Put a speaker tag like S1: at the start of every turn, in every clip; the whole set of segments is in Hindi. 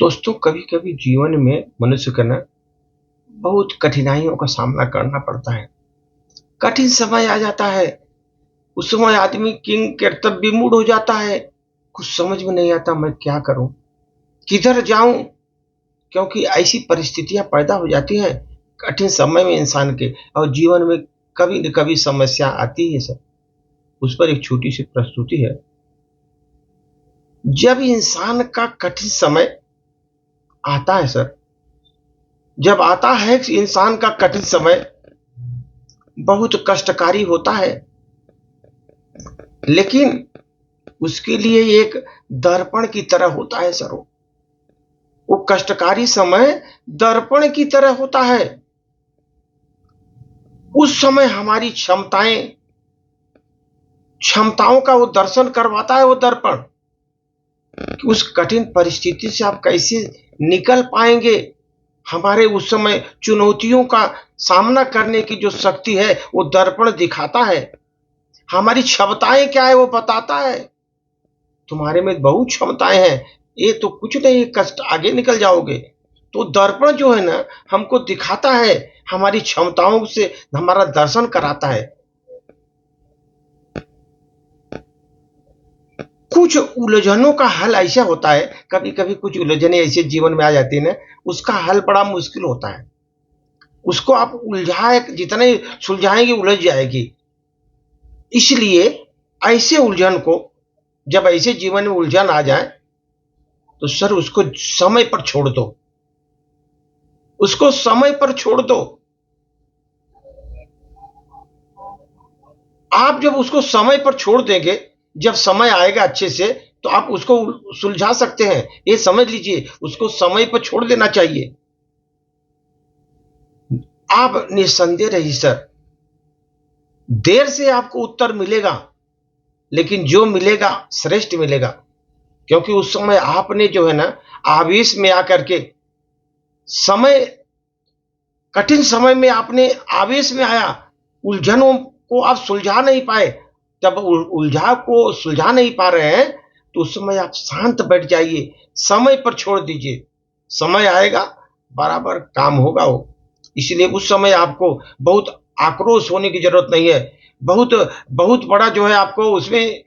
S1: दोस्तों, कभी कभी जीवन में मनुष्य को ना बहुत कठिनाइयों का सामना करना पड़ता है। कठिन समय आ जाता है। उस समय आदमी किंग कर्तव्य विमूढ़ हो जाता है। कुछ समझ में नहीं आता मैं क्या करूं, किधर जाऊं। क्योंकि ऐसी परिस्थितियां पैदा हो जाती हैं कठिन समय में इंसान के, और जीवन में कभी न कभी समस्या आती है सर। उस पर एक छोटी सी प्रस्तुति है। जब इंसान का कठिन समय आता है सर, जब आता है इंसान का कठिन समय, बहुत कष्टकारी होता है। लेकिन उसके लिए एक दर्पण की तरह होता है सर। वो कष्टकारी समय दर्पण की तरह होता है। उस समय हमारी क्षमताओं का वो दर्शन करवाता है, वो दर्पण, कि उस कठिन परिस्थिति से आप कैसे निकल पाएंगे। हमारे उस समय चुनौतियों का सामना करने की जो शक्ति है वो दर्पण दिखाता है। हमारी क्षमताएं क्या है वो बताता है। तुम्हारे में बहुत क्षमताएं हैं, ये तो कुछ नहीं, कष्ट आगे निकल जाओगे। तो दर्पण जो है ना, हमको दिखाता है, हमारी क्षमताओं से हमारा दर्शन कराता है। कुछ उलझनों का हल ऐसा होता है, कभी कभी कुछ उलझने ऐसे जीवन में आ जाती है ना, उसका हल बड़ा मुश्किल होता है। उसको आप उलझाए, जितने सुलझाएंगे उलझ जाएगी। इसलिए ऐसे उलझन को, जब ऐसे जीवन में उलझन आ जाए तो सर उसको समय पर छोड़ दो। उसको समय पर छोड़ दो। आप जब उसको समय पर छोड़ देंगे, जब समय आएगा अच्छे से, तो आप उसको सुलझा सकते हैं। ये समझ लीजिए, उसको समय पर छोड़ देना चाहिए। आप निस्संदेह रहिए सर, देर से आपको उत्तर मिलेगा, लेकिन जो मिलेगा श्रेष्ठ मिलेगा। क्योंकि उस समय आपने जो है ना, आवेश में आकर के, समय, कठिन समय में आपने आवेश में आया, उलझनों को आप सुलझा नहीं पाए। जब उलझा को सुलझा नहीं पा रहे हैं, तो उस समय आप शांत बैठ जाइए, समय पर छोड़ दीजिए। समय आएगा, बराबर काम होगा वो। इसलिए उस समय आपको बहुत आक्रोश होने की जरूरत नहीं है। बहुत बहुत बड़ा जो है आपको उसमें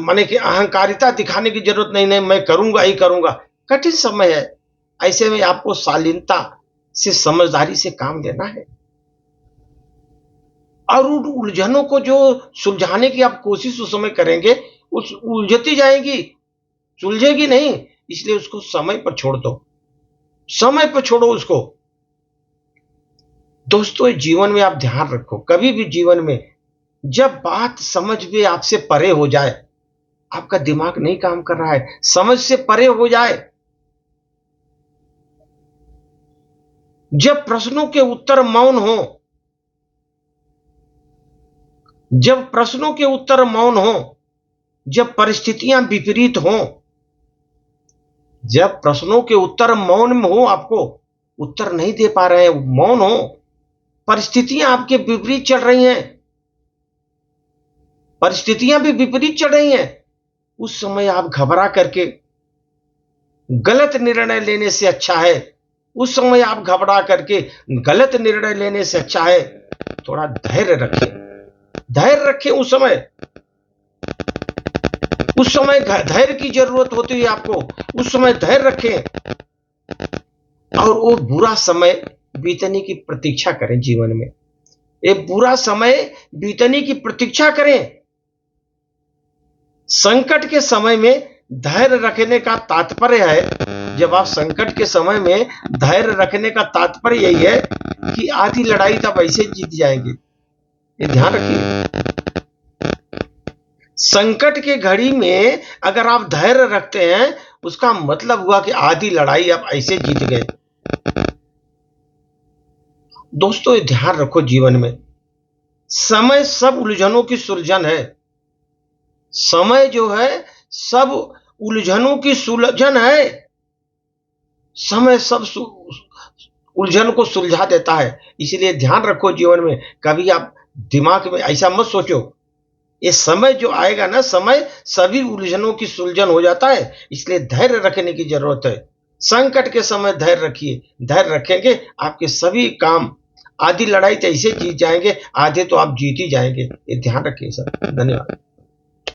S1: माने कि अहंकारिता दिखाने की जरूरत नहीं, मैं करूंगा ही करूंगा। कठिन समय है, ऐसे में आपको शालीनता से, समझदारी से काम लेना है। और उन उलझनों को जो सुलझाने की आप कोशिश उस समय करेंगे, उस उलझती जाएगी, सुलझेगी नहीं। इसलिए उसको समय पर छोड़ दो, समय पर छोड़ो उसको। दोस्तों, जीवन में आप ध्यान रखो, कभी भी जीवन में जब बात समझ में आपसे परे हो जाए, आपका दिमाग नहीं काम कर रहा है, समझ से परे हो जाए, जब प्रश्नों के उत्तर मौन हो, जब प्रश्नों के उत्तर मौन हो, जब परिस्थितियां विपरीत हो, जब प्रश्नों के उत्तर मौन में हो, आपको उत्तर नहीं दे पा रहे हैं, मौन हो, परिस्थितियां आपके विपरीत चल रही हैं, परिस्थितियां भी विपरीत चल रही हैं, उस समय आप घबरा करके गलत निर्णय लेने से अच्छा है, उस समय आप घबरा करके गलत निर्णय लेने से अच्छा है, थोड़ा धैर्य रखें। धैर्य रखें। उस समय धैर्य की जरूरत होती है आपको। उस समय धैर्य रखें और वो बुरा समय बीतने की प्रतीक्षा करें। जीवन में ये बुरा समय बीतने की प्रतीक्षा करें। संकट के समय में धैर्य रखने का तात्पर्य है, जब आप संकट के समय में धैर्य रखने का तात्पर्य यही है कि आधी लड़ाई तब ऐसे जीत जाएंगे। ये ध्यान रखिए। संकट के घड़ी में अगर आप धैर्य रखते हैं, उसका मतलब हुआ कि आधी लड़ाई आप ऐसे जीत गए। दोस्तों, ये ध्यान रखो, जीवन में समय सब उलझनों की सुलझन है। समय जो है सब उलझनों की सुलझन है। समय सब उलझन को सुलझा देता है। इसलिए ध्यान रखो, जीवन में कभी आप दिमाग में ऐसा मत सोचो, ये समय जो आएगा ना, समय सभी उलझनों की सुलझन हो जाता है। इसलिए धैर्य रखने की जरूरत है। संकट के समय धैर्य रखिए, धैर्य रखेंगे आपके सभी काम, आधी लड़ाई तो ऐसे जीत जाएंगे, आधे तो आप जीत ही जाएंगे। ये ध्यान रखिए सर। धन्यवाद।